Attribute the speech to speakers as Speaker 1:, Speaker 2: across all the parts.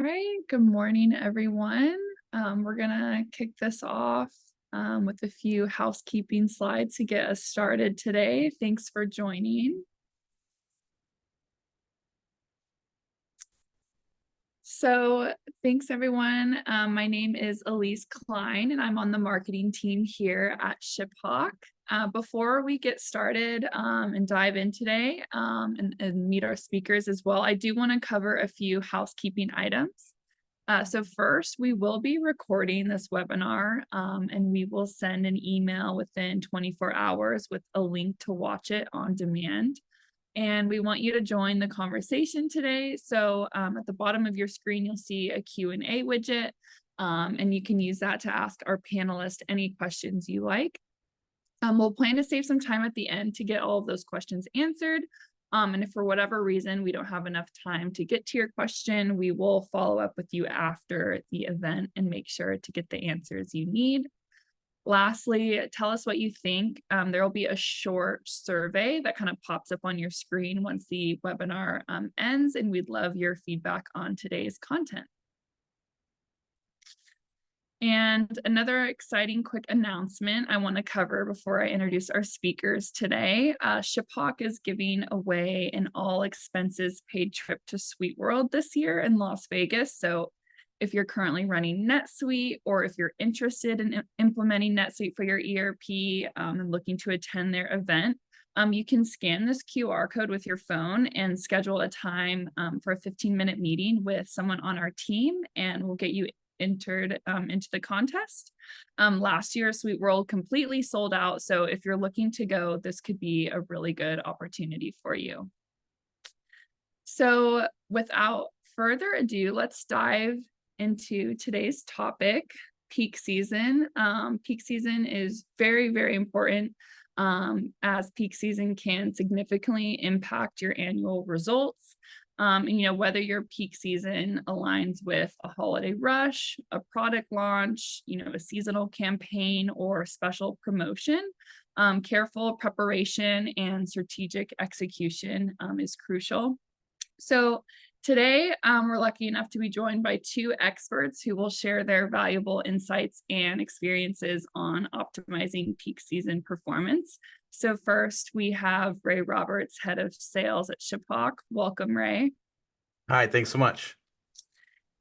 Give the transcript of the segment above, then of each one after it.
Speaker 1: All right, good morning, everyone. We're gonna kick this off with a few housekeeping slides to get us started today. Thanks for joining. So thanks, everyone. My name is Elise Klein, and I'm on the marketing team here at ShipHawk. Before we get started and dive in today and meet our speakers as well, I do want to cover a few housekeeping items. So first, we will be recording this webinar and we will send an email within 24 hours with a link to watch it on demand. And we want you to join the conversation today. So at the bottom of your screen, you'll see a Q&A widget, and you can use that to ask our panelists any questions you like. We'll plan to save some time at the end to get all of those questions answered. And if for whatever reason we don't have enough time to get to your question, we will follow up with you after the event and make sure to get the answers you need. Lastly, tell us what you think. There will be a short survey that kind of pops up on your screen once the webinar ends, and we'd love your feedback on today's content. And another exciting quick announcement I want to cover before I introduce our speakers today. ShipHawk is giving away an all expenses paid trip to Sweet World this year in Las Vegas. So if you're currently running NetSuite, or if you're interested in implementing NetSuite for your ERP and looking to attend their event, you can scan this QR code with your phone and schedule a time for a 15-minute meeting with someone on our team, and we'll get you entered into the contest. Last year, Sweet World completely sold out. So if you're looking to go, this could be a really good opportunity for you. So without further ado, let's dive into today's topic, peak season. Peak season is very, very important as peak season can significantly impact your annual results. Whether your peak season aligns with a holiday rush, a product launch, a seasonal campaign, or special promotion, careful preparation and strategic execution is crucial. So today, we're lucky enough to be joined by two experts who will share their valuable insights and experiences on optimizing peak season performance. So first, we have Ray Roberts, Head of Sales at ShipHawk. Welcome, Ray.
Speaker 2: Hi, thanks so much.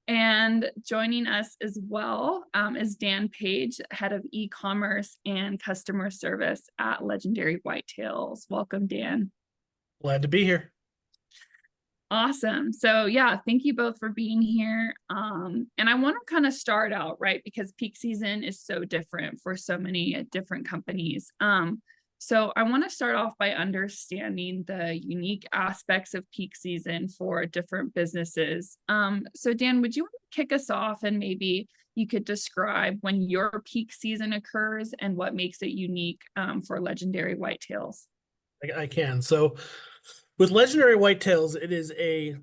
Speaker 1: And joining us as well is Dan Page, Head of eCommerce and Customer Service at Legendary Whitetails. Welcome, Dan.
Speaker 3: Glad to be here.
Speaker 1: Awesome. So yeah, thank you both for being here. And I want to kind of start out, right, because peak season is so different for so many different companies. So I want to start off by understanding the unique aspects of peak season for different businesses. So Dan, would you want to kick us off, and maybe you could describe when your peak season occurs and what makes it unique for Legendary Whitetails?
Speaker 3: I can. So with Legendary Whitetails, it is a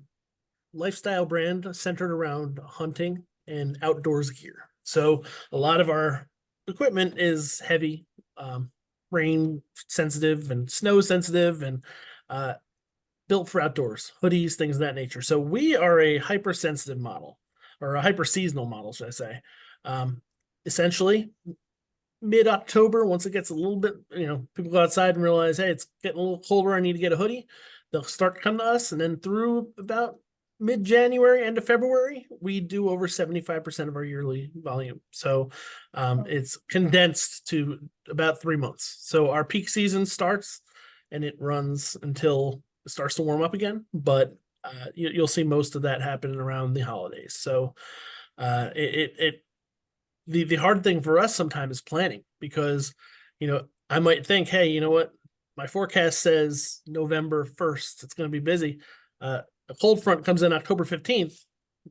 Speaker 3: lifestyle brand centered around hunting and outdoors gear. So a lot of our equipment is heavy, rain sensitive and snow sensitive, and built for outdoors, hoodies, things of that nature. So we are a hypersensitive model, or a hyper seasonal model, should I say. Essentially, mid-October, once it gets a little bit, people go outside and realize, hey, it's getting a little colder, I need to get a hoodie. They'll start to come to us, and then through about mid-January, end of February, we do over 75% of our yearly volume. So it's condensed to about 3 months. So our peak season starts, and it runs until it starts to warm up again. But you'll see most of that happening around the holidays. So the hard thing for us sometimes is planning, because I might think, hey, you know what? My forecast says November 1st, it's going to be busy. A cold front comes in October 15th,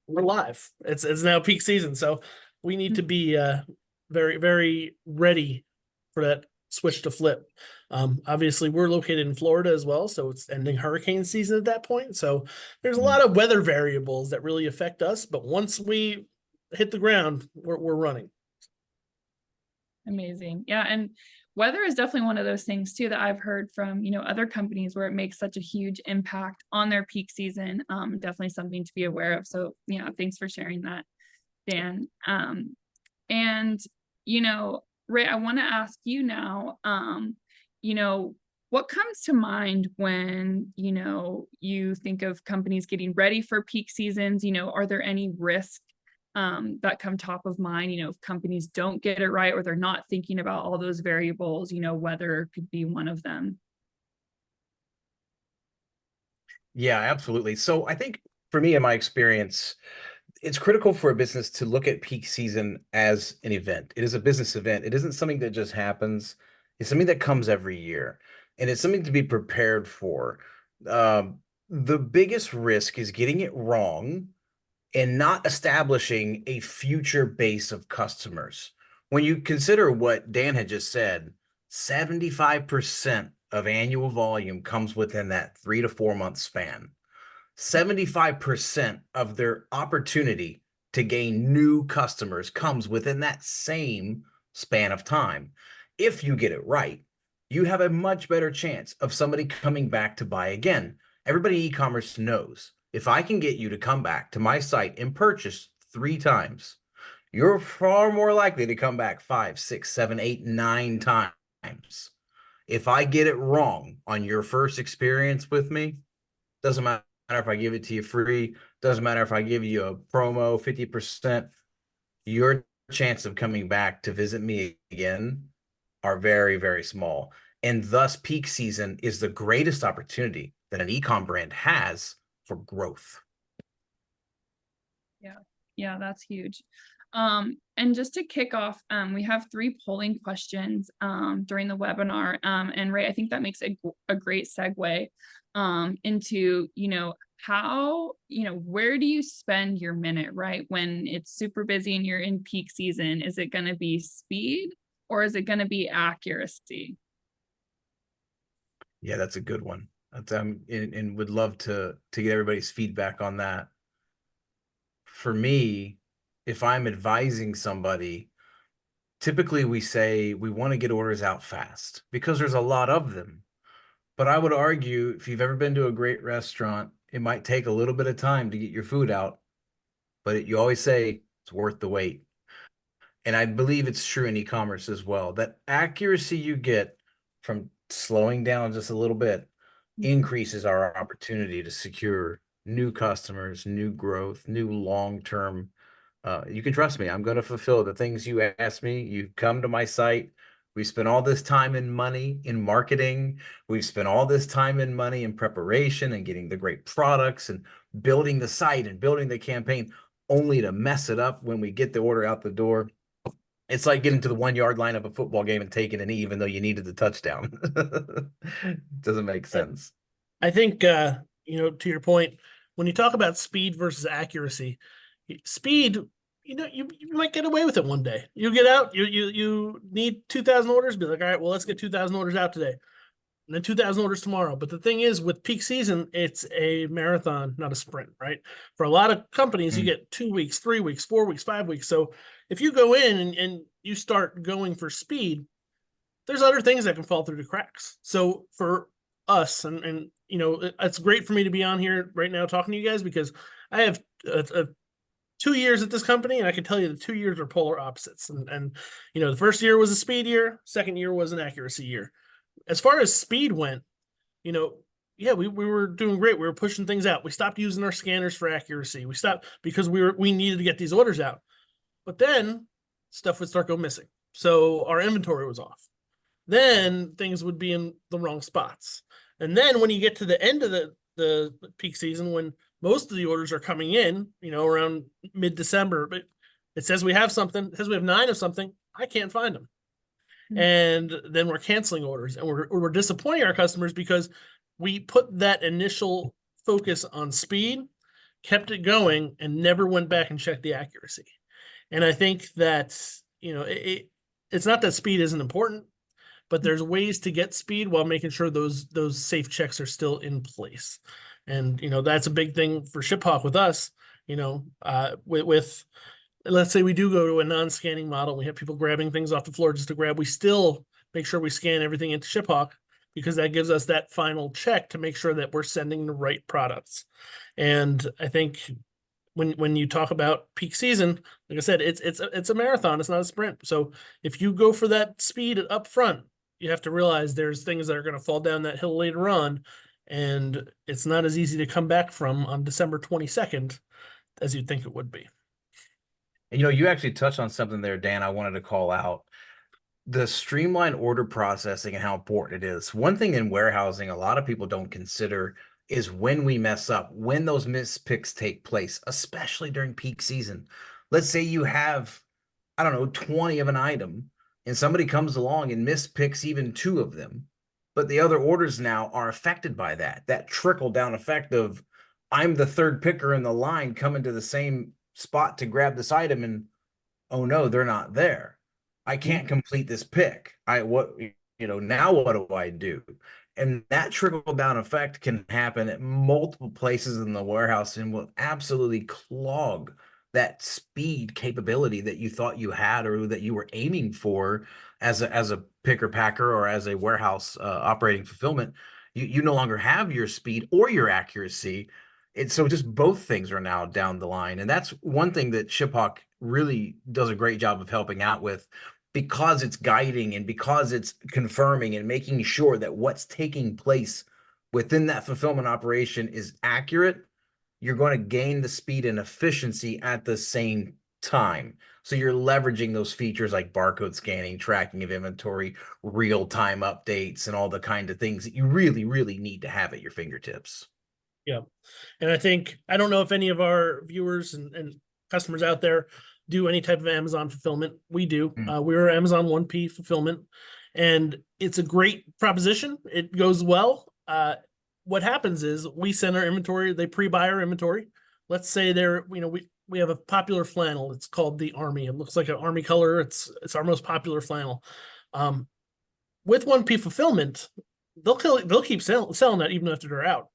Speaker 3: we're live. It's now peak season. So we need to be very, very ready for that switch to flip. Obviously, we're located in Florida as well, so it's ending hurricane season at that point. So there's a lot of weather variables that really affect us. But once we hit the ground, we're running.
Speaker 1: Amazing. Yeah. And weather is definitely one of those things too that I've heard from, other companies where it makes such a huge impact on their peak season. Definitely something to be aware of. So, thanks for sharing that, Dan. And, Ray, I want to ask you now, what comes to mind when, you think of companies getting ready for peak seasons? Are there any risks that come top of mind, if companies don't get it right or they're not thinking about all those variables, weather could be one of them?
Speaker 2: Yeah, absolutely. So I think for me, in my experience, it's critical for a business to look at peak season as an event. It is a business event. It isn't something that just happens. It's something that comes every year, and it's something to be prepared for. The biggest risk is getting it wrong and not establishing a future base of customers. When you consider what Dan had just said, 75% of annual volume comes within that 3 to 4 month span. 75% of their opportunity to gain new customers comes within that same span of time. If you get it right, you have a much better chance of somebody coming back to buy again. Everybody in e-commerce knows if I can get you to come back to my site and purchase 3 times, you're far more likely to come back 5, 6, 7, 8, 9 times. If I get it wrong on your first experience with me, doesn't matter if I give it to you free, doesn't matter if I give you a promo 50%, your chance of coming back to visit me again are very, very small. And thus, peak season is the greatest opportunity that an e-com brand has for growth.
Speaker 1: Yeah, that's huge. And just to kick off, we have 3 polling questions during the webinar. And Ray, I think that makes a great segue into, how, where do you spend your minute, right? When it's super busy and you're in peak season, is it going to be speed or is it going to be accuracy?
Speaker 2: Yeah, that's a good one. And would love to get everybody's feedback on that. For me, if I'm advising somebody, typically we say we want to get orders out fast because there's a lot of them. But I would argue if you've ever been to a great restaurant, it might take a little bit of time to get your food out, but you always say it's worth the wait. And I believe it's true in e-commerce as well. That accuracy you get from slowing down just a little bit increases our opportunity to secure new customers, new growth, new long-term. You can trust me. I'm going to fulfill the things you ask me. You come to my site. We spent all this time and money in marketing. We've spent all this time and money in preparation and getting the great products and building the site and building the campaign, only to mess it up when we get the order out the door. It's like getting to the 1 yard line of a football game and taking an E, even though you needed the touchdown. Doesn't make sense.
Speaker 3: I think, to your point, when you talk about speed versus accuracy, speed, you might get away with it one day. You get out, you need 2,000 orders, be like, all right, well, let's get 2,000 orders out today. And then 2,000 orders tomorrow. But the thing is, with peak season, it's a marathon, not a sprint, right? For a lot of companies, you get 2 weeks, 3 weeks, 4 weeks, 5 weeks. So if you go in and you start going for speed, there's other things that can fall through the cracks. So for us, and it's great for me to be on here right now talking to you guys because I have 2 years at this company, and I can tell you the 2 years are polar opposites. And the first year was a speed year, second year was an accuracy year. As far as speed went, yeah, we were doing great. We were pushing things out. We stopped using our scanners for accuracy. We stopped because we needed to get these orders out. But then stuff would start going missing. So our inventory was off. Then things would be in the wrong spots. And then when you get to the end of the peak season, when most of the orders are coming in, around mid-December, but it says we have something, it says we have 9 of something, I can't find them. And then we're canceling orders and we're disappointing our customers because we put that initial focus on speed, kept it going, and never went back and checked the accuracy. And I think that, it's not that speed isn't important, but there's ways to get speed while making sure those safe checks are still in place. And, that's a big thing for ShipHawk with us, with let's say we do go to a non-scanning model. We have people grabbing things off the floor just to grab. We still make sure we scan everything into ShipHawk, because that gives us that final check to make sure that we're sending the right products. And I think when you talk about peak season, like I said, it's a marathon, it's not a sprint. So if you go for that speed up front, you have to realize there's things that are going to fall down that hill later on, and it's not as easy to come back from on December 22nd as you'd think it would be.
Speaker 2: And you actually touched on something there, Dan, I wanted to call out. The streamlined order processing and how important it is. One thing in warehousing a lot of people don't consider is when we mess up, when those mispicks take place, especially during peak season. Let's say you have, I don't know, 20 of an item, and somebody comes along and mispicks even 2 of them, but the other orders now are affected by that trickle down effect of, I'm the third picker in the line coming to the same spot to grab this item, and oh no, they're not there. I can't complete this pick. Now what do I do? And that trickle down effect can happen at multiple places in the warehouse and will absolutely clog that speed capability that you thought you had or that you were aiming for as a picker packer or as a warehouse operating fulfillment. You no longer have your speed or your accuracy. So just both things are now down the line. And that's one thing that ShipHawk really does a great job of helping out with, because it's guiding and because it's confirming and making sure that what's taking place within that fulfillment operation is accurate. You're going to gain the speed and efficiency at the same time. So you're leveraging those features like barcode scanning, tracking of inventory, real-time updates, and all the kind of things that you really, really need to have at your fingertips.
Speaker 3: Yeah. And I don't know if any of our viewers and customers out there do any type of Amazon fulfillment. We do. We're Amazon 1P fulfillment, and it's a great proposition. It goes well. What happens is we send our inventory, they pre-buy our inventory. Let's say we have a popular flannel. It's called the Army. It looks like an Army color. It's our most popular flannel. With 1P fulfillment, they'll keep selling that even after they're out.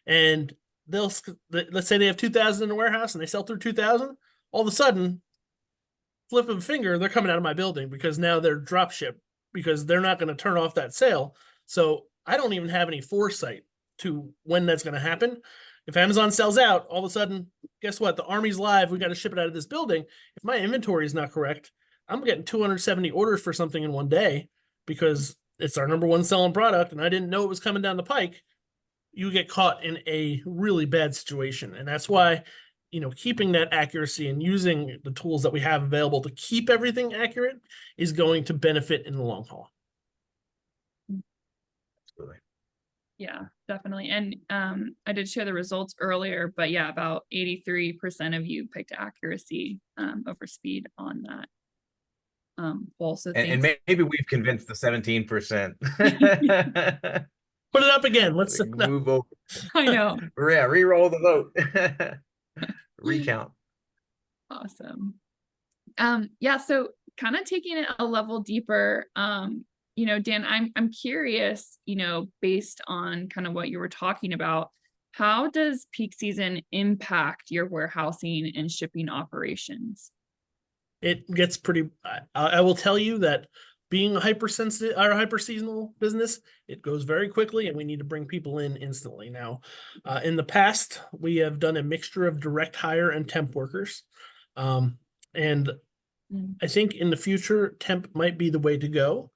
Speaker 3: And let's say they have 2,000 in the warehouse and they sell through 2,000. All of a sudden, flip of a finger, they're coming out of my building because now they're drop ship, because they're not going to turn off that sale. So I don't even have any foresight to when that's going to happen. If Amazon sells out, all of a sudden, guess what? The Army's live. We got to ship it out of this building. If my inventory is not correct, I'm getting 270 orders for something in one day because it's our number 1 selling product and I didn't know it was coming down the pike. You get caught in a really bad situation. And that's why, keeping that accuracy and using the tools that we have available to keep everything accurate is going to benefit in the long haul.
Speaker 2: Absolutely.
Speaker 1: Yeah, definitely. And I did share the results earlier, but yeah, about 83% of you picked accuracy over speed on that. Also,
Speaker 2: and maybe we've convinced the 17%.
Speaker 3: Put it up again. Let's
Speaker 2: move over.
Speaker 1: I know.
Speaker 2: Yeah, re-roll the vote. Recount.
Speaker 1: Awesome. Yeah, so kind of taking it a level deeper, Dan, I'm curious, based on kind of what you were talking about, how does peak season impact your warehousing and shipping operations?
Speaker 3: It gets pretty, I will tell you that being a hypersensitive or hyper seasonal business, it goes very quickly and we need to bring people in instantly. Now, in the past, we have done a mixture of direct hire and temp workers. And I think in the future, temp might be the way to go,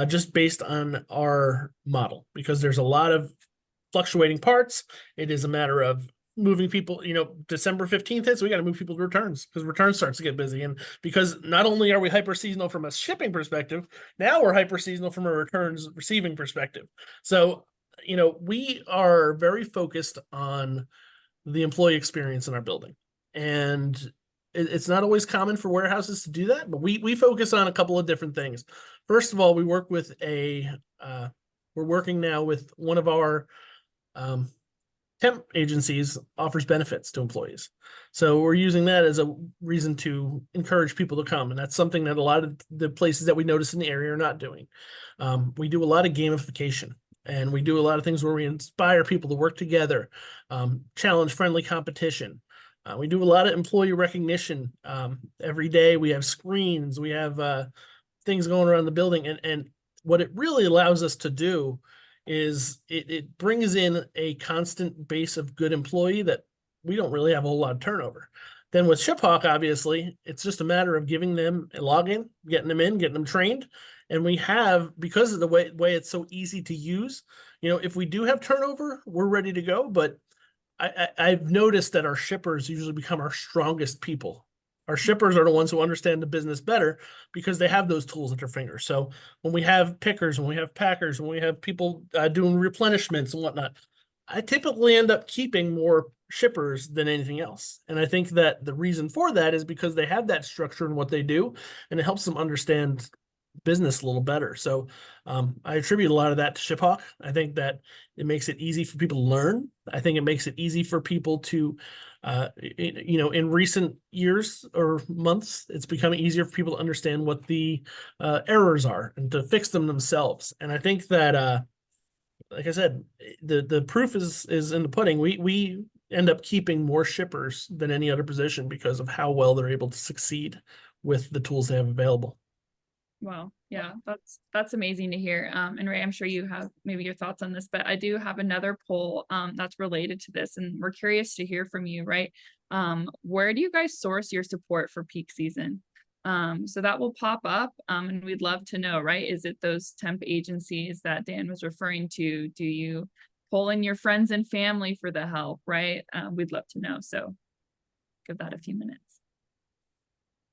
Speaker 3: just based on our model, because there's a lot of fluctuating parts. It is a matter of moving people, December 15th hits, we got to move people to returns because returns starts to get busy. And because not only are we hyper seasonal from a shipping perspective, now we're hyper seasonal from a returns receiving perspective. So, we are very focused on the employee experience in our building. And it's not always common for warehouses to do that, but we focus on a couple of different things. First of all, we work with we're working now with one of our temp agencies offers benefits to employees. So we're using that as a reason to encourage people to come. And that's something that a lot of the places that we notice in the area are not doing. We do a lot of gamification, and we do a lot of things where we inspire people to work together, challenge friendly competition. We do a lot of employee recognition. Every day we have screens, we have things going around the building, and what it really allows us to do is it brings in a constant base of good employee that we don't really have a whole lot of turnover. Then with ShipHawk, obviously, it's just a matter of giving them a login, getting them in, getting them trained. And we have, because of the way it's so easy to use, if we do have turnover, we're ready to go. But I've noticed that our shippers usually become our strongest people. Our shippers are the ones who understand the business better because they have those tools at their fingers. So when we have pickers, when we have packers, when we have people doing replenishments and whatnot, I typically end up keeping more shippers than anything else. And I think that the reason for that is because they have that structure in what they do, and it helps them understand business a little better. So I attribute a lot of that to ShipHawk. I think that it makes it easy for people to learn. I think it makes it easy for people to, in recent years or months, it's becoming easier for people to understand what the errors are and to fix them themselves. And I think that, like I said, the proof is in the pudding. We end up keeping more shippers than any other position because of how well they're able to succeed with the tools they have available.
Speaker 1: Wow. Yeah, that's amazing to hear. And Ray, I'm sure you have maybe your thoughts on this, but I do have another poll that's related to this, and we're curious to hear from you, right? Where do you guys source your support for peak season? So that will pop up, and we'd love to know, right? Is it those temp agencies that Dan was referring to? Do you pull in your friends and family for the help, right? We'd love to know. So give that a few minutes.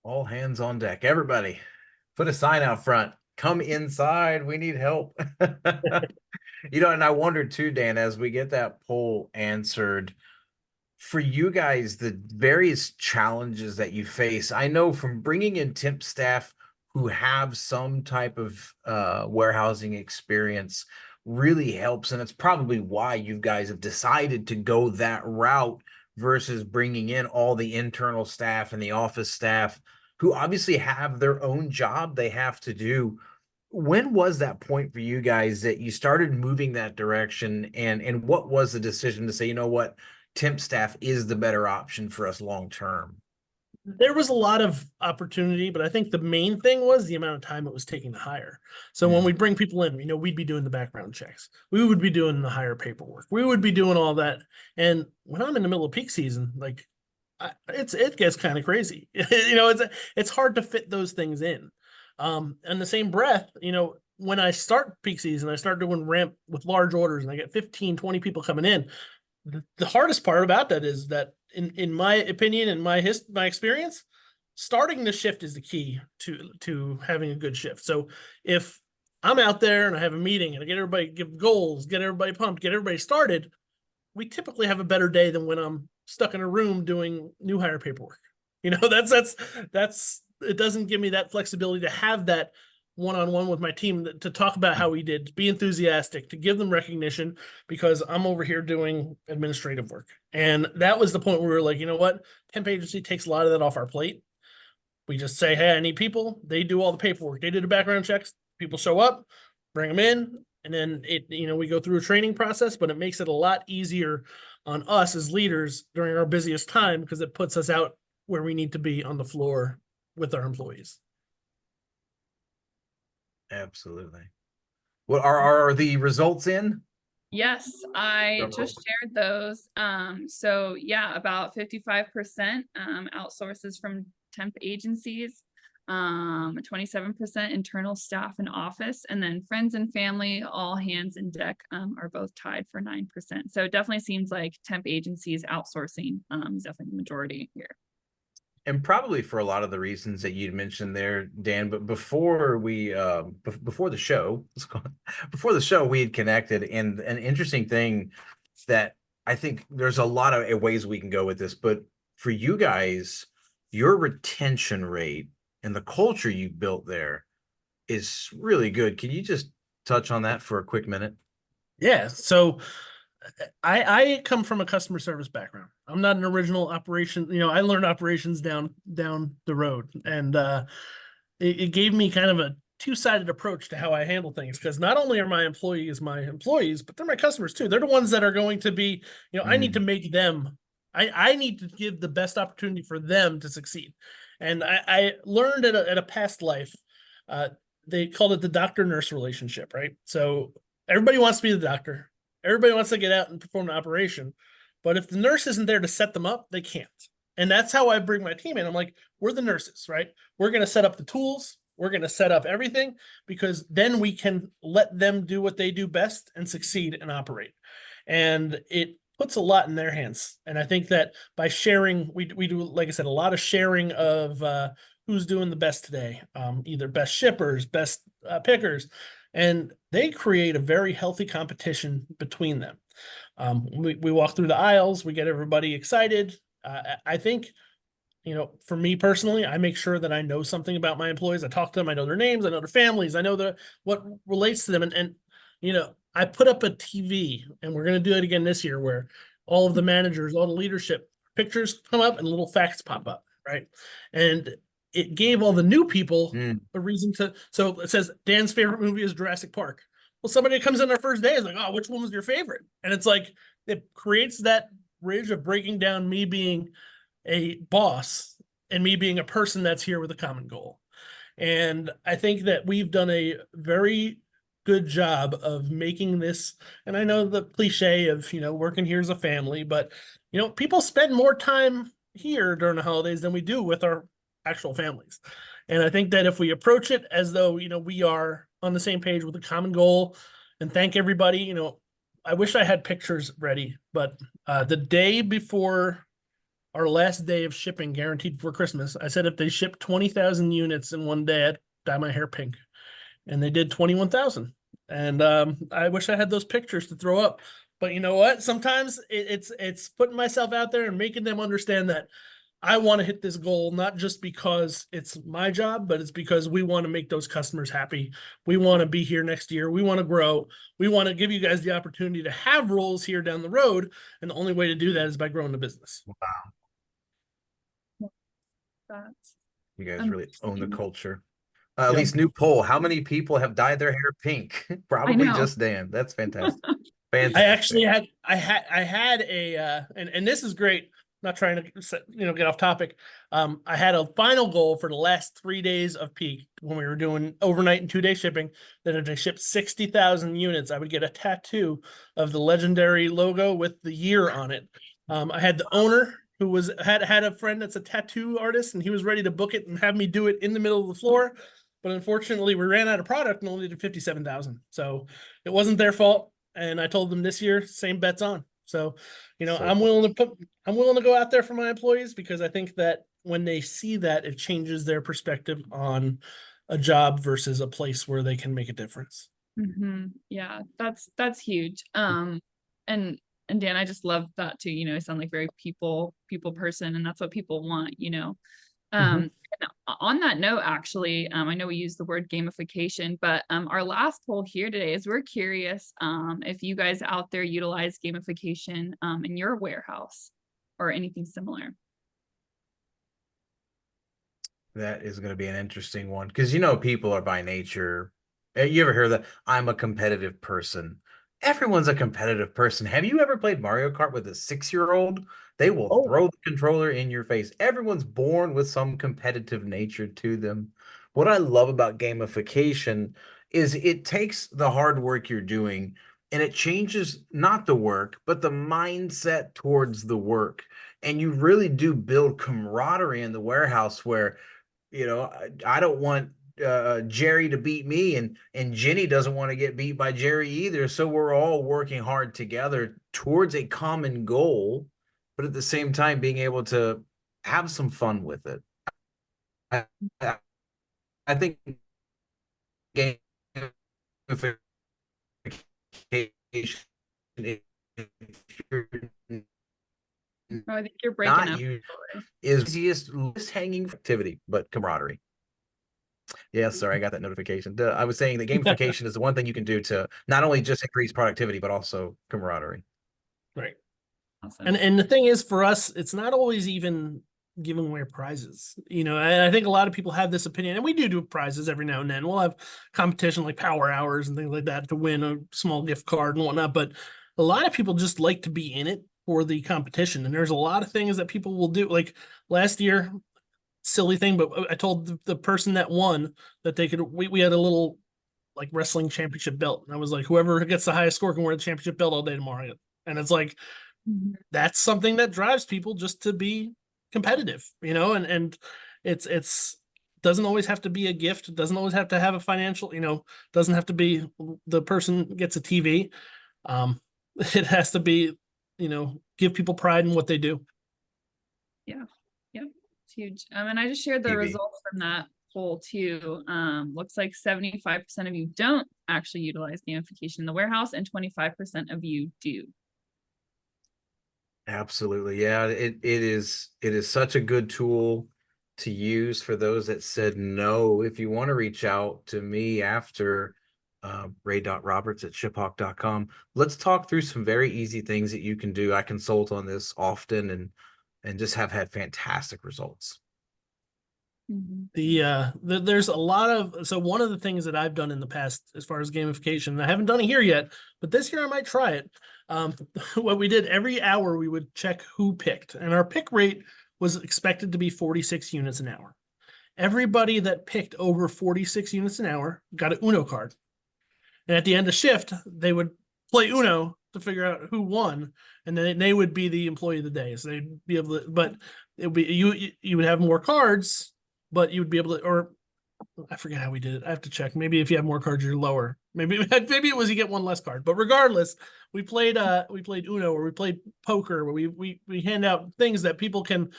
Speaker 2: All hands on deck. Everybody, put a sign out front. Come inside. We need help. And I wondered too, Dan, as we get that poll answered, for you guys, the various challenges that you face. I know from bringing in temp staff who have some type of warehousing experience really helps. And it's probably why you guys have decided to go that route versus bringing in all the internal staff and the office staff who obviously have their own job they have to do. When was that point for you guys that you started moving that direction? And what was the decision to say, you know what, temp staff is the better option for us long term?
Speaker 3: There was a lot of opportunity, but I think the main thing was the amount of time it was taking to hire. So when we bring people in, we'd be doing the background checks. We would be doing the hire paperwork. We would be doing all that. And when I'm in the middle of peak season, like it gets kind of crazy. It's hard to fit those things in. In the same breath, when I start peak season, I start doing ramp with large orders and I get 15, 20 people coming in. The hardest part about that is that in my opinion and my experience, starting the shift is the key to having a good shift. So if I'm out there and I have a meeting and I get everybody, give goals, get everybody pumped, get everybody started, we typically have a better day than when I'm stuck in a room doing new hire paperwork. That's it doesn't give me that flexibility to have that one-on-one with my team to talk about how we did, to be enthusiastic, to give them recognition, because I'm over here doing administrative work. And that was the point where we were like, you know what? Temp agency takes a lot of that off our plate. We just say, hey, I need people. They do all the paperwork. They do the background checks. People show up, bring them in, and then we go through a training process, but it makes it a lot easier on us as leaders during our busiest time because it puts us out where we need to be on the floor with our employees.
Speaker 2: Absolutely. What are the results in?
Speaker 1: Yes, I just shared those. So yeah, about 55% outsources from temp agencies, 27% internal staff and office, and then friends and family, all hands in deck, are both tied for 9%. So it definitely seems like temp agencies outsourcing is definitely the majority here.
Speaker 2: And probably for a lot of the reasons that you'd mentioned there, Dan, but before we before the show, we had connected, and an interesting thing that I think there's a lot of ways we can go with this, but for you guys, your retention rate and the culture you built there is really good. Can you just touch on that for a quick minute?
Speaker 3: Yeah. So I come from a customer service background. I'm not an original operation. I learned operations down the road, and it gave me kind of a two-sided approach to how I handle things. Because not only are my employees my employees, but they're my customers too. They're the ones that are going to be. I need to make them. I need to give the best opportunity for them to succeed. And I learned at a past life they called it the doctor-nurse relationship, right? So everybody wants to be the doctor. Everybody wants to get out and perform the operation. But if the nurse isn't there to set them up, they can't. And that's how I bring my team in. I'm like, we're the nurses, right? We're going to set up the tools. We're going to set up everything, because then we can let them do what they do best and succeed and operate. And it puts a lot in their hands. And I think that by sharing, we do, like I said, a lot of sharing of who's doing the best today, either best shippers, best pickers, and they create a very healthy competition between them. We walk through the aisles, we get everybody excited. I think, for me personally, I make sure that I know something about my employees. I talk to them, I know their names, I know their families, I know what relates to them. And I put up a TV, and we're going to do it again this year, where all of the managers, all the leadership pictures come up and little facts pop up, right? And it gave all the new people a reason to. So it says Dan's favorite movie is Jurassic Park. Well, somebody that comes in their first day is like, oh, which one was your favorite? And it's like, it creates that bridge of breaking down me being a boss and me being a person that's here with a common goal. And I think that we've done a very good job of making this, and I know the cliche of, working here as a family, but, people spend more time here during the holidays than we do with our actual families. And I think that if we approach it as though, we are on the same page with a common goal, and thank everybody, I wish I had pictures ready, but the day before our last day of shipping, guaranteed before Christmas, I said if they ship 20,000 units in one day, I'd dye my hair pink. And they did 21,000. And I wish I had those pictures to throw up. But you know what? Sometimes it's putting myself out there and making them understand that I want to hit this goal, not just because it's my job, but it's because we want to make those customers happy. We want to be here next year. We want to grow. We want to give you guys the opportunity to have roles here down the road. And the only way to do that is by growing the business.
Speaker 2: Wow.
Speaker 1: That's
Speaker 2: You guys really own the culture.
Speaker 3: Yeah.
Speaker 2: At least new poll. How many people have dyed their hair pink? Probably
Speaker 1: know.
Speaker 2: just Dan. That's fantastic.
Speaker 3: I actually had a and this is great. Not trying to get off topic. I had a final goal for the last 3 days of peak when we were doing overnight and 2-day shipping, that if I shipped 60,000 units, I would get a tattoo of the Legendary logo with the year on it. I had the owner who had a friend that's a tattoo artist, and he was ready to book it and have me do it in the middle of the floor. But unfortunately, we ran out of product and only did 57,000. So it wasn't their fault. And I told them this year, same bet's on. So, I'm willing to go out there for my employees, because I think that when they see that, it changes their perspective on a job versus a place where they can make a difference.
Speaker 1: Mm-hmm. Yeah, that's huge. And Dan, I just love that too. I sound like very people person, and that's what people want, And on that note, actually, I know we use the word gamification, but our last poll here today is we're curious if you guys out there utilize gamification in your warehouse or anything similar.
Speaker 2: That is going to be an interesting one, because people are by nature. You ever hear that? I'm a competitive person. Everyone's a competitive person. Have you ever played Mario Kart with a 6-year-old? They will throw the controller in your face. Everyone's born with some competitive nature to them. What I love about gamification is it takes the hard work you're doing and it changes not the work, but the mindset towards the work. And you really do build camaraderie in the warehouse where, I don't want Jerry to beat me, and Jenny doesn't want to get beat by Jerry either. So we're all working hard together towards a common goal, but at the same time being able to have some fun with it. I think gamification,
Speaker 1: I think you're breaking up.
Speaker 2: Is easiest hanging activity, but camaraderie. Yeah, sorry, I got that notification. I was saying that gamification is the one thing you can do to not only just increase productivity, but also camaraderie.
Speaker 3: Right.
Speaker 1: Awesome.
Speaker 3: And the thing is, for us, it's not always even giving away prizes. And I think a lot of people have this opinion, and we do prizes every now and then. We'll have competition like power hours and things like that to win a small gift card and whatnot. But a lot of people just like to be in it for the competition. And there's a lot of things that people will do. Like last year, silly thing, but I told the person that won that we had a little like wrestling championship belt. And I was like, whoever gets the highest score can wear the championship belt all day tomorrow. And it's like, that's something that drives people just to be competitive, and it's doesn't always have to be a gift. It doesn't always have to have a financial, doesn't have to be the person gets a TV. It has to be, give people pride in what they do.
Speaker 1: Yeah. Yep. It's huge. And I just shared the
Speaker 2: TV.
Speaker 1: results from that poll too. Looks like 75% of you don't actually utilize gamification in the warehouse and 25% of you do.
Speaker 2: Absolutely. Yeah, it is such a good tool to use for those that said no. If you want to reach out to me after ray.roberts@shiphawk.com, let's talk through some very easy things that you can do. I consult on this often and just have had fantastic results.
Speaker 3: There's a lot of, so one of the things that I've done in the past as far as gamification, I haven't done it here yet, but this year I might try it. What we did every hour, we would check who picked, and our pick rate was expected to be 46 units an hour. Everybody that picked over 46 units an hour got an Uno card. And at the end of shift, they would play Uno to figure out who won, and then they would be the employee of the day. So they'd be able to, but it would be you would have more cards, but you would be able to, or I forget how we did it. I have to check. Maybe if you have more cards, you're lower. Maybe it was you get one less card. But regardless, we played Uno, or we played poker, where we hand out things that people can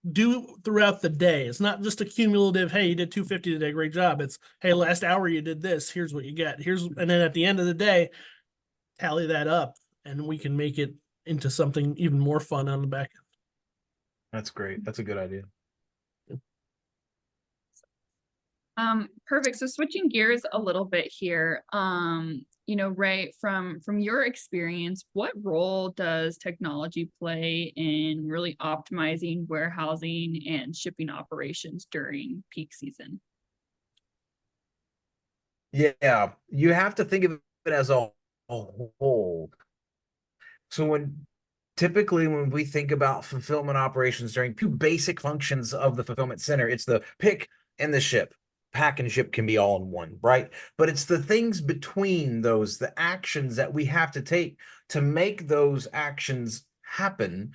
Speaker 3: do throughout the day. It's not just a cumulative, hey, you did 250 today, great job. It's, hey, last hour you did this, here's what you get. And then at the end of the day, tally that up, and we can make it into something even more fun on the back end.
Speaker 2: That's great. That's a good idea.
Speaker 1: Perfect. So switching gears a little bit here, Ray, from your experience, what role does technology play in really optimizing warehousing and shipping operations during peak season?
Speaker 2: Yeah, you have to think of it as a whole. So typically when we think about fulfillment operations during two basic functions of the fulfillment center, it's the pick and the ship. Pack and ship can be all in one, right? But it's the things between those, the actions that we have to take to make those actions happen,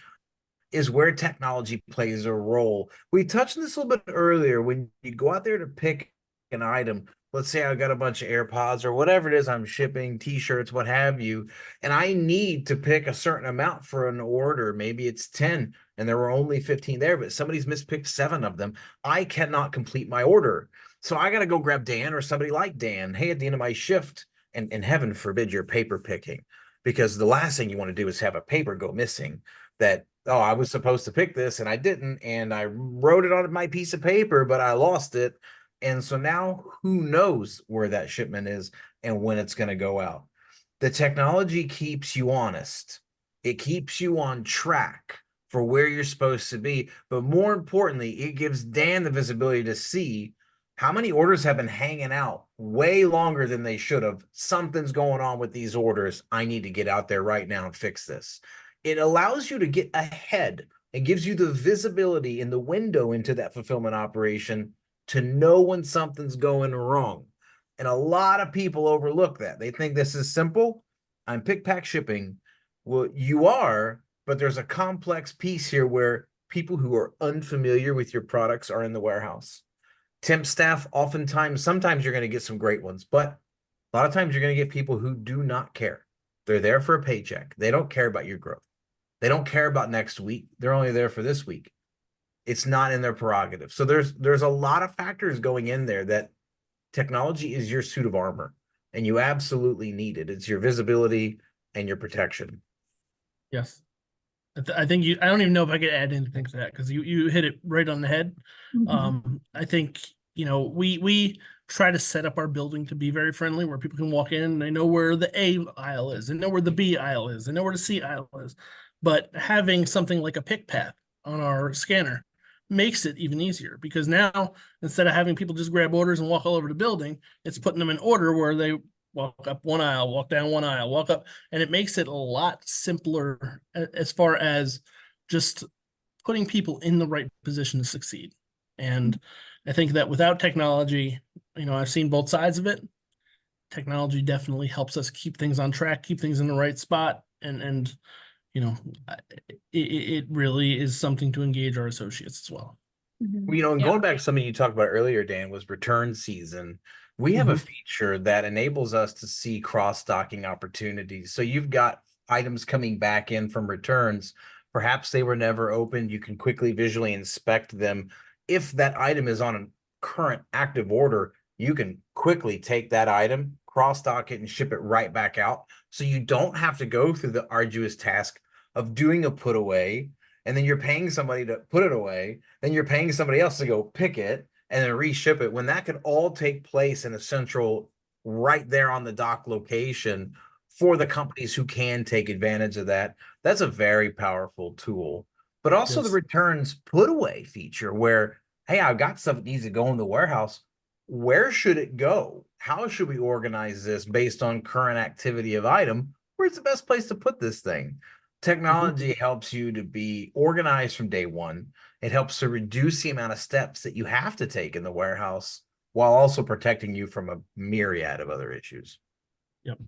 Speaker 2: is where technology plays a role. We touched on this a little bit earlier. When you go out there to pick an item, let's say I got a bunch of AirPods or whatever it is I'm shipping, t-shirts, what have you, and I need to pick a certain amount for an order. Maybe it's 10 and there were only 15 there, but somebody's mispicked 7 of them. I cannot complete my order. So I got to go grab Dan or somebody like Dan. Hey, at the end of my shift, and heaven forbid you're paper picking, because the last thing you want to do is have a paper go missing that, oh, I was supposed to pick this and I didn't, and I wrote it on my piece of paper, but I lost it. And so now who knows where that shipment is and when it's going to go out. The technology keeps you honest. It keeps you on track for where you're supposed to be. But more importantly, it gives Dan the visibility to see how many orders have been hanging out way longer than they should have. Something's going on with these orders. I need to get out there right now and fix this. It allows you to get ahead and gives you the visibility in the window into that fulfillment operation to know when something's going wrong. And a lot of people overlook that. They think this is simple. I'm pick, pack, shipping. Well, you are, but there's a complex piece here where people who are unfamiliar with your products are in the warehouse. Temp staff, sometimes you're going to get some great ones, but a lot of times you're going to get people who do not care. They're there for a paycheck. They don't care about your growth. They don't care about next week. They're only there for this week. It's not in their prerogative. So there's a lot of factors going in there that technology is your suit of armor, and you absolutely need it. It's your visibility and your protection.
Speaker 3: Yes. I think I don't even know if I could add anything to that, because you hit it right on the head. I think, we try to set up our building to be very friendly, where people can walk in and they know where the A aisle is, they know where the B aisle is, they know where the C aisle is. But having something like a pick path on our scanner makes it even easier, because now instead of having people just grab orders and walk all over the building, it's putting them in order where they walk up one aisle, walk down one aisle, walk up, and it makes it a lot simpler as far as just putting people in the right position to succeed. And I think that without technology, I've seen both sides of it. Technology definitely helps us keep things on track, keep things in the right spot. And you know, it really is something to engage our associates as well.
Speaker 2: Well, and
Speaker 1: Yeah.
Speaker 2: going back to something you talked about earlier, Dan, was return season. We have a feature that enables us to see cross-docking opportunities. So you've got items coming back in from returns. Perhaps they were never opened. You can quickly visually inspect them. If that item is on a current active order, you can quickly take that item, cross-dock it, and ship it right back out. So you don't have to go through the arduous task of doing a put away, and then you're paying somebody to put it away, then you're paying somebody else to go pick it and then reship it, when that could all take place in a central, right there on the dock location for the companies who can take advantage of that. That's a very powerful tool. But also the returns put away feature where, hey, I've got stuff that needs to go in the warehouse. Where should it go? How should we organize this based on current activity of item? Where's the best place to put this thing? Technology helps you to be organized from day one. It helps to reduce the amount of steps that you have to take in the warehouse while also protecting you from a myriad of other issues.
Speaker 3: Yep.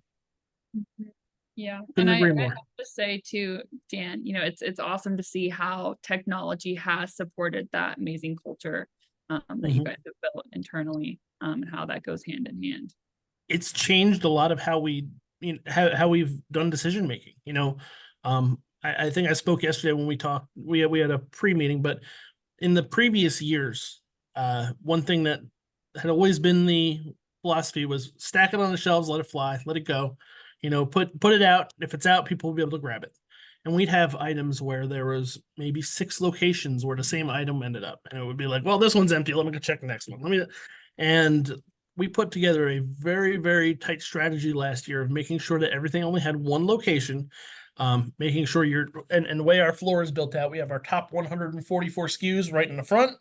Speaker 1: Yeah.
Speaker 3: Couldn't
Speaker 1: And
Speaker 3: agree
Speaker 1: I
Speaker 3: more.
Speaker 1: have to say too, Dan, it's awesome to see how technology has supported that amazing culture that you guys have built internally, and how that goes hand in hand.
Speaker 3: It's changed a lot of how how we've done decision making. I think I spoke yesterday when we talked. We had a pre-meeting, but in the previous years, one thing that had always been the philosophy was stack it on the shelves, let it fly, let it go. Put it out. If it's out, people will be able to grab it. And we'd have items where there was maybe 6 locations where the same item ended up, and it would be like, well, this one's empty. Let me go check the next one. And we put together a very, very tight strategy last year of making sure that everything only had one location, making sure and the way our floor is built out, we have our top 144 SKUs right in the front,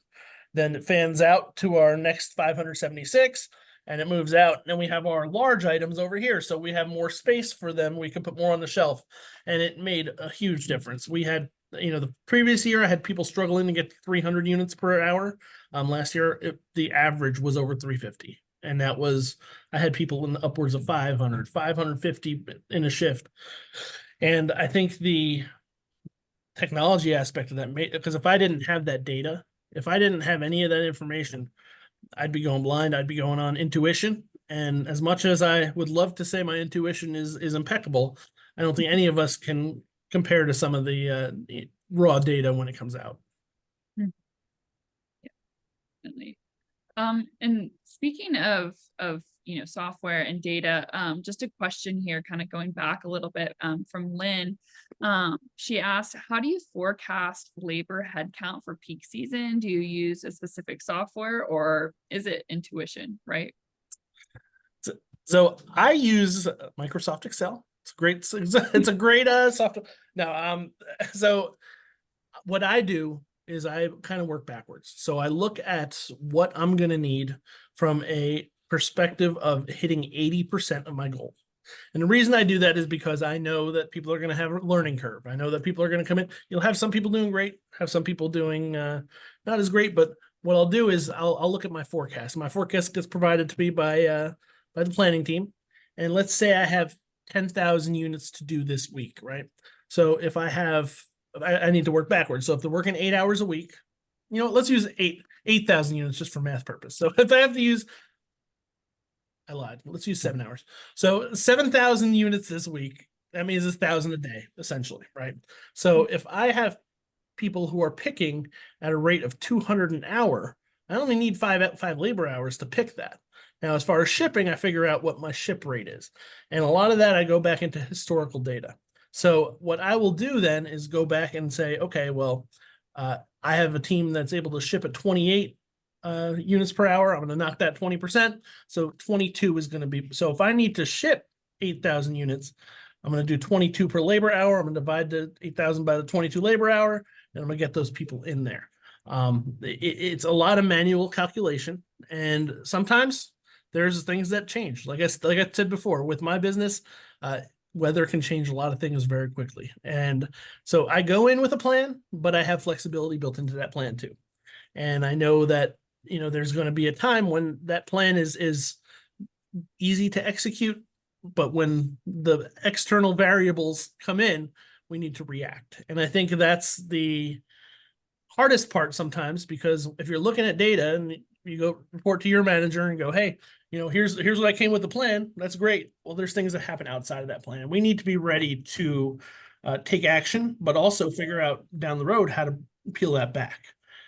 Speaker 3: then it fans out to our next 576, and it moves out. And then we have our large items over here, so we have more space for them. We can put more on the shelf, and it made a huge difference. We had, the previous year, I had people struggling to get 300 units per hour. Last year, the average was over 350. And I had people in the upwards of 500, 550 in a shift. And I think the technology aspect of that because if I didn't have that data, if I didn't have any of that information, I'd be going blind. I'd be going on intuition. And as much as I would love to say my intuition is impeccable, I don't think any of us can compare to some of the raw data when it comes out.
Speaker 1: Yeah, definitely. And speaking of software and data, just a question here, kind of going back a little bit, from Lynn. She asked, how do you forecast labor headcount for peak season? Do you use a specific software, or is it intuition, right?
Speaker 3: So I use Microsoft Excel. It's great. It's a great software. No, so what I do is I kind of work backwards. So I look at what I'm going to need from a perspective of hitting 80% of my goal. And the reason I do that is because I know that people are going to have a learning curve. I know that people are going to come in. You'll have some people doing great, have some people doing not as great. But what I'll do is I'll look at my forecast. My forecast gets provided to me by the planning team. And let's say I have 10,000 units to do this week, right? So if I need to work backwards. So if they're working 8 hours a week, let's use 8,000 units just for math purpose. So if I have to use, I lied. Let's use 7 hours. So 7,000 units this week. That means it's 1,000 a day, essentially, right? So if I have people who are picking at a rate of 200 an hour, I only need five labor hours to pick that. Now, as far as shipping, I figure out what my ship rate is. And a lot of that, I go back into historical data. So what I will do then is go back and say, okay, well, I have a team that's able to ship at 28 units per hour. I'm going to knock that 20%. So 22 is going to be, so if I need to ship 8,000 units, I'm going to do 22 per labor hour. I'm going to divide the 8,000 by the 22 labor hour, and I'm going to get those people in there. It's a lot of manual calculation, and sometimes there's things that change. Like I said before, with my business, weather can change a lot of things very quickly. And so I go in with a plan, but I have flexibility built into that plan too. And I know that, there's going to be a time when that plan is easy to execute, but when the external variables come in, we need to react. And I think that's the hardest part sometimes, because if you're looking at data and you go report to your manager and go, hey, here's what I came with the plan. That's great. Well, there's things that happen outside of that plan. We need to be ready to take action, but also figure out down the road how to peel that back.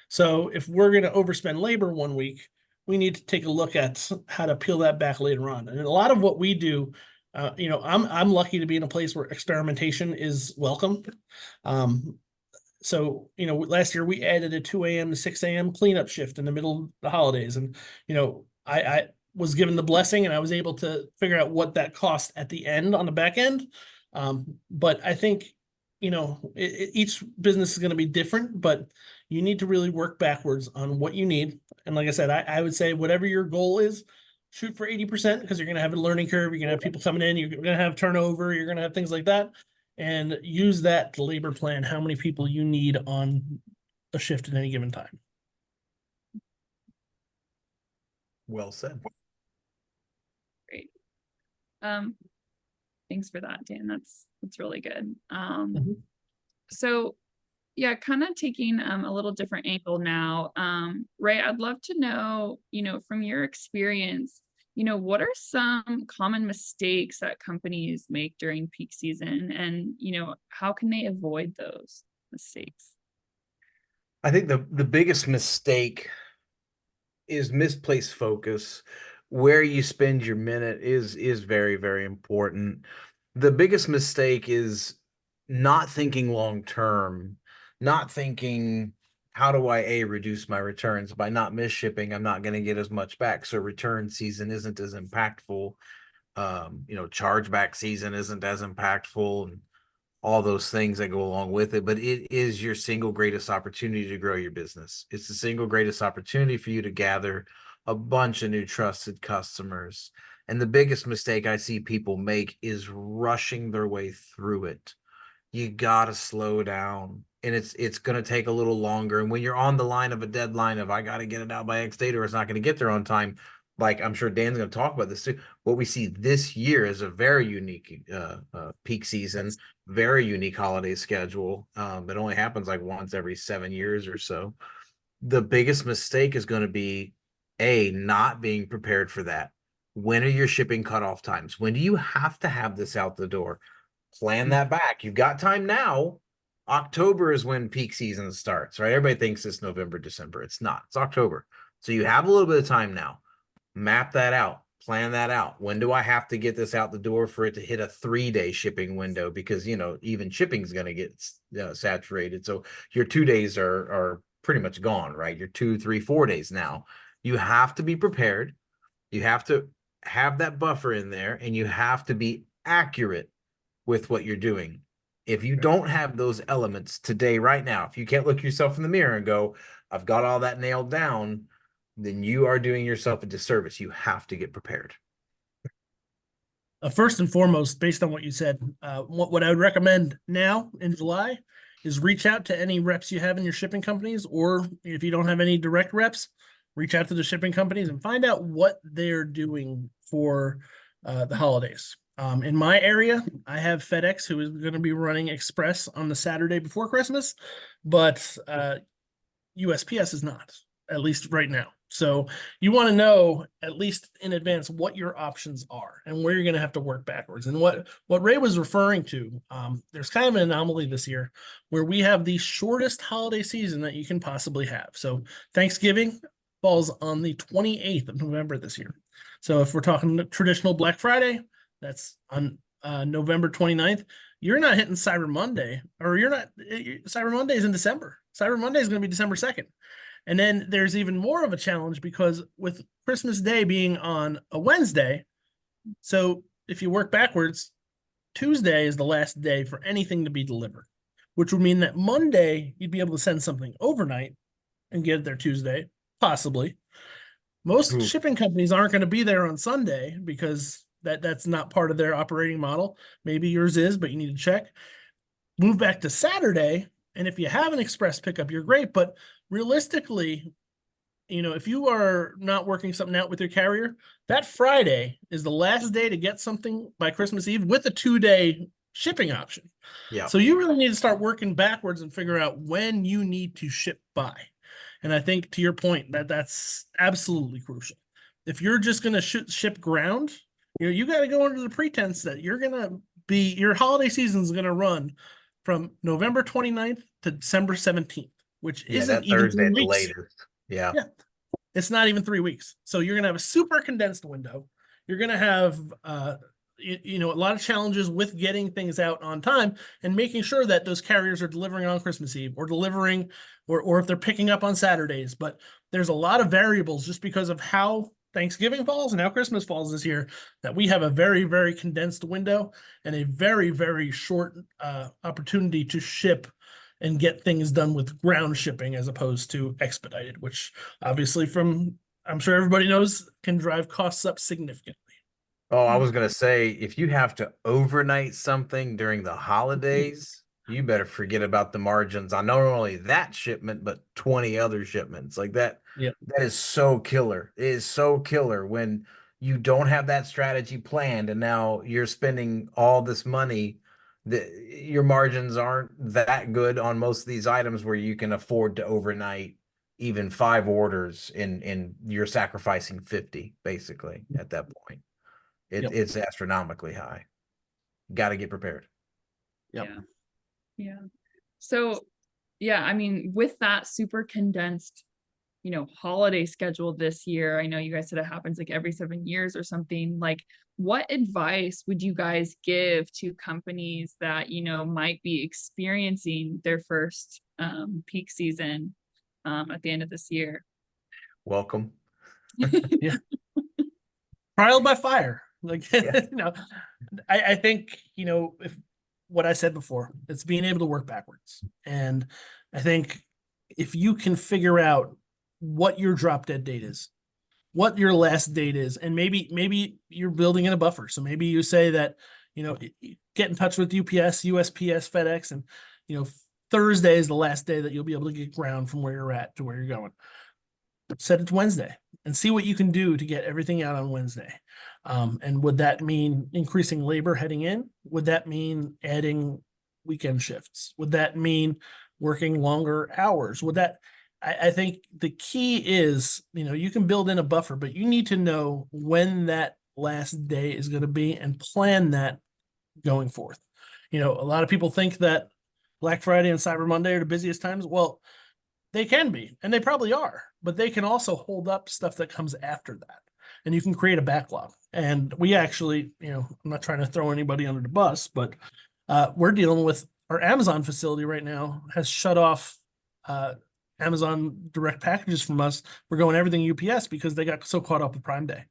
Speaker 3: So if we're going to overspend labor one week, we need to take a look at how to peel that back later on. And a lot of what we do, I'm lucky to be in a place where experimentation is welcome. So, last year we added a 2 a.m. to 6 a.m. cleanup shift in the middle of the holidays. And, I was given the blessing and I was able to figure out what that cost at the end on the back end. But I think, each business is going to be different, but you need to really work backwards on what you need. And like I said, I would say whatever your goal is, shoot for 80% because you're going to have a learning curve. You're going to have people coming in, you're going to have turnover, you're going to have things like that. And use that to labor plan how many people you need on a shift at any given time.
Speaker 2: Well said.
Speaker 1: Great. Thanks for that, Dan. That's really good. So yeah, kind of taking a little different angle now. Ray, I'd love to know, from your experience, what are some common mistakes that companies make during peak season, and, how can they avoid those mistakes?
Speaker 2: I think the biggest mistake is misplaced focus. Where you spend your minute is very, very important. The biggest mistake is not thinking long term, not thinking, how do I reduce my returns? By not miss shipping, I'm not going to get as much back. So return season isn't as impactful. Chargeback season isn't as impactful, and all those things that go along with it. But it is your single greatest opportunity to grow your business. It's the single greatest opportunity for you to gather a bunch of new trusted customers. And the biggest mistake I see people make is rushing their way through it. You gotta slow down, and it's gonna take a little longer. And when you're on the line of a deadline of I gotta get it out by X date or it's not gonna get there on time, like I'm sure Dan's gonna talk about this too. What we see this year is a very unique peak season, very unique holiday schedule. It only happens like once every 7 years or so. The biggest mistake is going to be not being prepared for that. When are your shipping cutoff times? When do you have to have this out the door? Plan that back. You've got time now. October is when peak season starts, right? Everybody thinks it's November, December. It's not. It's October. So you have a little bit of time now. Map that out. Plan that out. When do I have to get this out the door for it to hit a 3-day shipping window? Because, even shipping is going to get saturated. So your 2 days are pretty much gone, right? Your 2, 3, 4 days now. You have to be prepared. You have to have that buffer in there, and you have to be accurate with what you're doing. If you don't have those elements today, right now, if you can't look yourself in the mirror and go, I've got all that nailed down, then you are doing yourself a disservice. You have to get prepared.
Speaker 3: First and foremost, based on what you said, what I would recommend now in July is reach out to any reps you have in your shipping companies, or if you don't have any direct reps, reach out to the shipping companies and find out what they're doing for the holidays. In my area, I have FedEx, who is going to be running Express on the Saturday before Christmas, but USPS is not, at least right now. So you want to know, at least in advance, what your options are and where you're going to have to work backwards. And what Ray was referring to, there's kind of an anomaly this year where we have the shortest holiday season that you can possibly have. So Thanksgiving falls on the 28th of November this year. So if we're talking traditional Black Friday, that's on November 29th. You're not hitting Cyber Monday, or Cyber Monday is in December. Cyber Monday is going to be December 2nd. And then there's even more of a challenge because with Christmas Day being on a Wednesday, so if you work backwards, Tuesday is the last day for anything to be delivered, which would mean that Monday you'd be able to send something overnight and get it there Tuesday, possibly. Most shipping companies aren't going to be there on Sunday because that's not part of their operating model. Maybe yours is, but you need to check. Move back to Saturday, and if you have an express pickup, you're great, but realistically, if you are not working something out with your carrier, that Friday is the last day to get something by Christmas Eve with a 2-day shipping option.
Speaker 2: Yeah.
Speaker 3: So you really need to start working backwards and figure out when you need to ship by. And I think to your point that's absolutely crucial. If you're just going to ship ground, you got to go under the pretense that your holiday season is going to run from November 29th to December 17th, which
Speaker 2: Yeah,
Speaker 3: isn't
Speaker 2: that
Speaker 3: even
Speaker 2: Thursday
Speaker 3: 3
Speaker 2: at the
Speaker 3: weeks.
Speaker 2: latest. Yeah.
Speaker 3: Yeah. It's not even 3 weeks. So you're going to have a super condensed window. You're going to have, a lot of challenges with getting things out on time and making sure that those carriers are delivering on Christmas Eve or delivering, or if they're picking up on Saturdays. But there's a lot of variables just because of how Thanksgiving falls and how Christmas falls this year, that we have a very, very condensed window and a very, very short opportunity to ship and get things done with ground shipping as opposed to expedited, which obviously I'm sure everybody knows, can drive costs up significantly.
Speaker 2: Oh, I was gonna say, if you have to overnight something during the holidays, you better forget about the margins on not only that shipment, but 20 other shipments. Like that,
Speaker 3: Yeah.
Speaker 2: that is so killer. It is so killer when you don't have that strategy planned and now you're spending all this money. Your margins aren't that good on most of these items where you can afford to overnight even 5 orders and you're sacrificing 50 basically at that point.
Speaker 3: Yep.
Speaker 2: It's astronomically high. Got to get prepared.
Speaker 3: Yep.
Speaker 1: Yeah. So, yeah, I mean, with that super condensed, holiday schedule this year, I know you guys said it happens like every 7 years or something. Like, what advice would you guys give to companies that, might be experiencing their first peak season at the end of this year?
Speaker 2: Welcome.
Speaker 3: Yeah. Trial by fire. Like,
Speaker 2: Yeah.
Speaker 3: I think, if what I said before, it's being able to work backwards. And I think if you can figure out what your drop dead date is, what your last date is, and maybe you're building in a buffer. So maybe you say that, get in touch with UPS, USPS, FedEx, and, Thursday is the last day that you'll be able to get ground from where you're at to where you're going. Set it to Wednesday and see what you can do to get everything out on Wednesday. And would that mean increasing labor heading in? Would that mean adding weekend shifts? Would that mean working longer hours? I think the key is, you can build in a buffer, but you need to know when that last day is going to be and plan that going forth. A lot of people think that Black Friday and Cyber Monday are the busiest times. Well, they can be, and they probably are, but they can also hold up stuff that comes after that. And you can create a backlog. And we actually, I'm not trying to throw anybody under the bus, but we're dealing with our Amazon facility right now has shut off Amazon direct packages from us. We're going everything UPS because they got so caught up with Prime Day.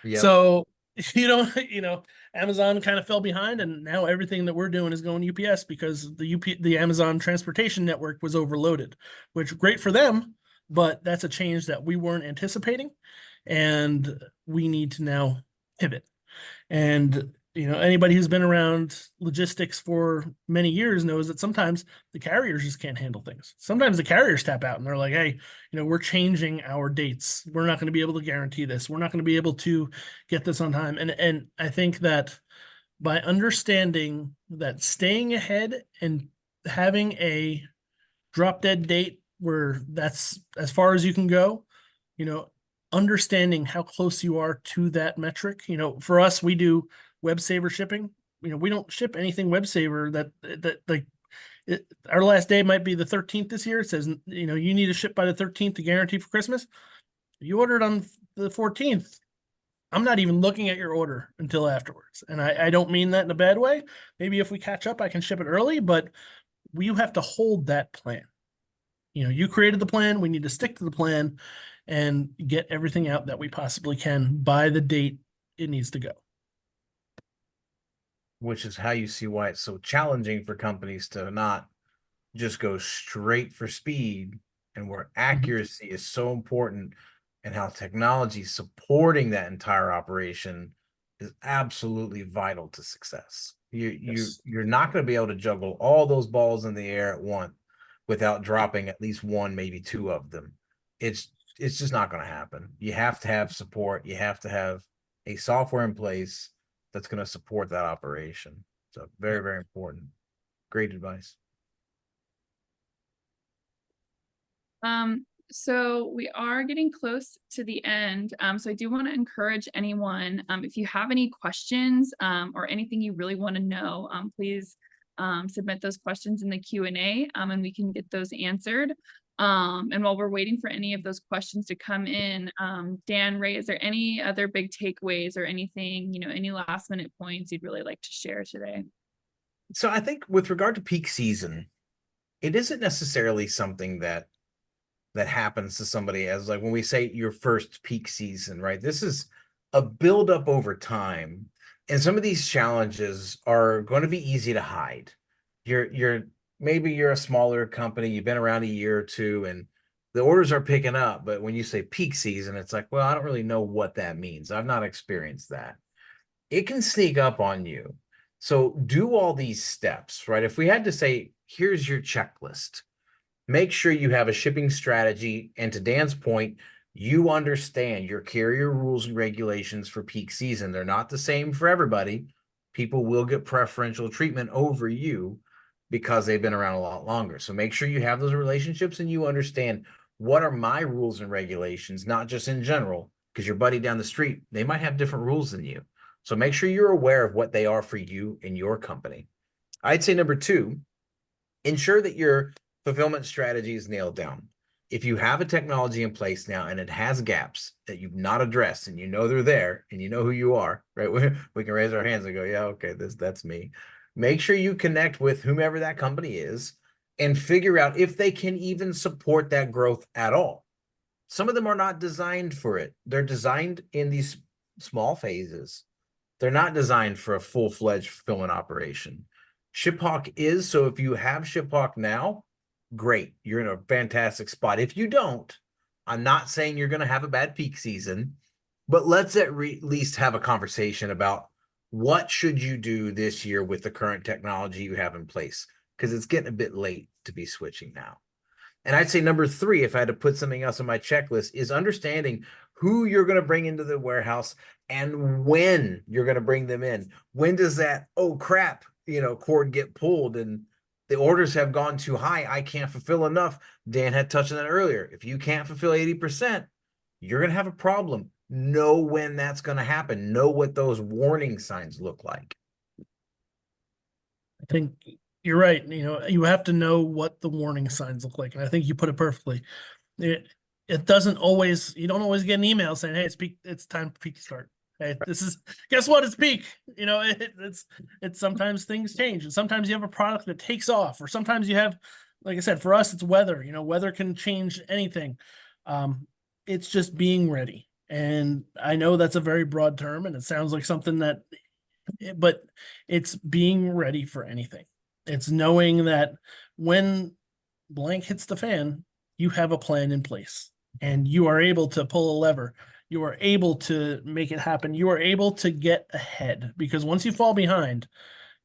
Speaker 2: Yep.
Speaker 3: So, Amazon kind of fell behind, and now everything that we're doing is going UPS because the Amazon transportation network was overloaded, which great for them, but that's a change that we weren't anticipating, and we need to now pivot. And anybody who's been around logistics for many years knows that sometimes the carriers just can't handle things. Sometimes the carriers tap out and they're like, hey, we're changing our dates. We're not going to be able to guarantee this. We're not going to be able to get this on time. And I think that by understanding that staying ahead and having a drop dead date where that's as far as you can go, understanding how close you are to that metric. For us, we do web saver shipping. We don't ship anything web saver that like our last day might be the 13th this year. It says, you need to ship by the 13th to guarantee for Christmas. You ordered on the 14th. I'm not even looking at your order until afterwards. And I don't mean that in a bad way. Maybe if we catch up, I can ship it early, but you have to hold that plan. You created the plan. We need to stick to the plan and get everything out that we possibly can by the date it needs to go.
Speaker 2: Which is how you see why it's so challenging for companies to not just go straight for speed, and where accuracy is so important, and how technology supporting that entire operation is absolutely vital to success. You're not going to be able to juggle all those balls in the air at once without dropping at least one, maybe two of them. It's just not going to happen. You have to have support. You have to have a software in place that's going to support that operation. So very, very important. Great advice.
Speaker 1: So we are getting close to the end. So I do want to encourage anyone, if you have any questions, or anything you really want to know, please, submit those questions in the Q&A, and we can get those answered. And while we're waiting for any of those questions to come in, Dan, Ray, is there any other big takeaways or anything, you know, any last minute points you'd really like to share today?
Speaker 2: So I think with regard to peak season, it isn't necessarily something that happens to somebody as like when we say your first peak season, right? This is a buildup over time. And some of these challenges are going to be easy to hide. Maybe you're a smaller company, you've been around a year or two, and the orders are picking up. But when you say peak season, it's like, well, I don't really know what that means. I've not experienced that. It can sneak up on you. So do all these steps, right? If we had to say, here's your checklist, make sure you have a shipping strategy. And to Dan's point, you understand your carrier rules and regulations for peak season. They're not the same for everybody. People will get preferential treatment over you because they've been around a lot longer. So make sure you have those relationships and you understand what are my rules and regulations, not just in general, because your buddy down the street, they might have different rules than you. So make sure you're aware of what they are for you and your company. I'd say number two, ensure that your fulfillment strategy is nailed down. If you have a technology in place now and it has gaps that you've not addressed and you know they're there and you know who you are, right? We can raise our hands and go, yeah, okay, that's me. Make sure you connect with whomever that company is and figure out if they can even support that growth at all. Some of them are not designed for it. They're designed in these small phases. They're not designed for a full-fledged fulfillment operation. ShipHawk is, so if you have ShipHawk now, great. You're in a fantastic spot. If you don't, I'm not saying you're going to have a bad peak season, but let's at least have a conversation about what should you do this year with the current technology you have in place, because it's getting a bit late to be switching now. And I'd say number three, if I had to put something else on my checklist, is understanding who you're going to bring into the warehouse and when you're going to bring them in. When does that, oh crap, cord get pulled and the orders have gone too high, I can't fulfill enough. Dan had touched on that earlier. If you can't fulfill 80%, you're going to have a problem. Know when that's going to happen. Know what those warning signs look like.
Speaker 3: I think you're right. You have to know what the warning signs look like. And I think you put it perfectly. It doesn't always, you don't always get an email saying, hey, it's time for peak to start. Hey, guess what? It's peak. It's sometimes things change, and sometimes you have a product that takes off, or sometimes you have, like I said, for us, it's weather. Weather can change anything. It's just being ready. And I know that's a very broad term and it sounds like something but it's being ready for anything. It's knowing that when blank hits the fan, you have a plan in place and you are able to pull a lever. You are able to make it happen. You are able to get ahead, because once you fall behind,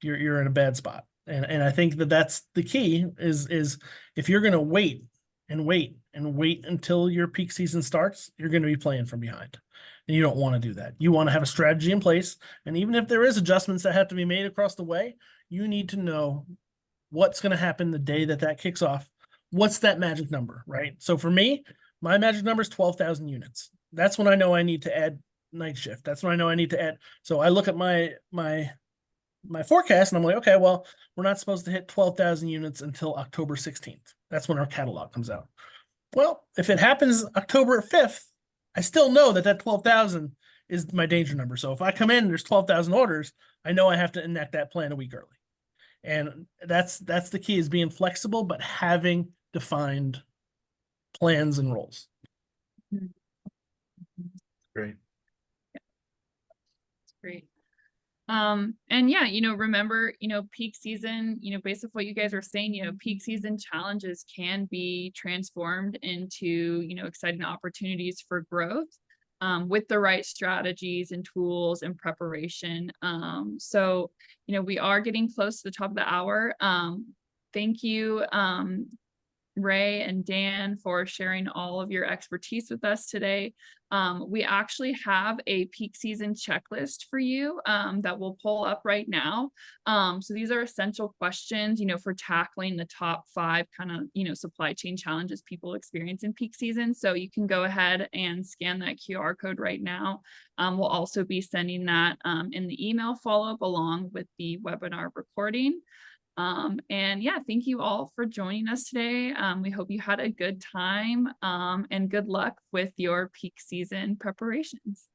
Speaker 3: you're in a bad spot. And I think that's the key is if you're going to wait and wait and wait until your peak season starts, you're going to be playing from behind. And you don't want to do that. You want to have a strategy in place. And even if there is adjustments that have to be made across the way, you need to know what's going to happen the day that kicks off. What's that magic number, right? So for me, my magic number is 12,000 units. That's when I know I need to add night shift. That's when I know I need to add. So I look at my forecast and I'm like, okay, well, we're not supposed to hit 12,000 units until October 16th. That's when our catalog comes out. Well, if it happens October 5th, I still know that 12,000 is my danger number. So if I come in, there's 12,000 orders, I know I have to enact that plan a week early. And that's the key, is being flexible, but having defined plans and roles.
Speaker 2: Great.
Speaker 1: Great. And yeah, remember, peak season, based on what you guys are saying, peak season challenges can be transformed into, exciting opportunities for growth, with the right strategies and tools and preparation. So, we are getting close to the top of the hour. Thank you, Ray and Dan for sharing all of your expertise with us today. We actually have a peak season checklist for you that we'll pull up right now. So these are essential questions, for tackling the top 5 kind of, supply chain challenges people experience in peak season. So you can go ahead and scan that QR code right now. We'll also be sending that in the email follow-up along with the webinar recording. And yeah, thank you all for joining us today. We hope you had a good time and good luck with your peak season preparations.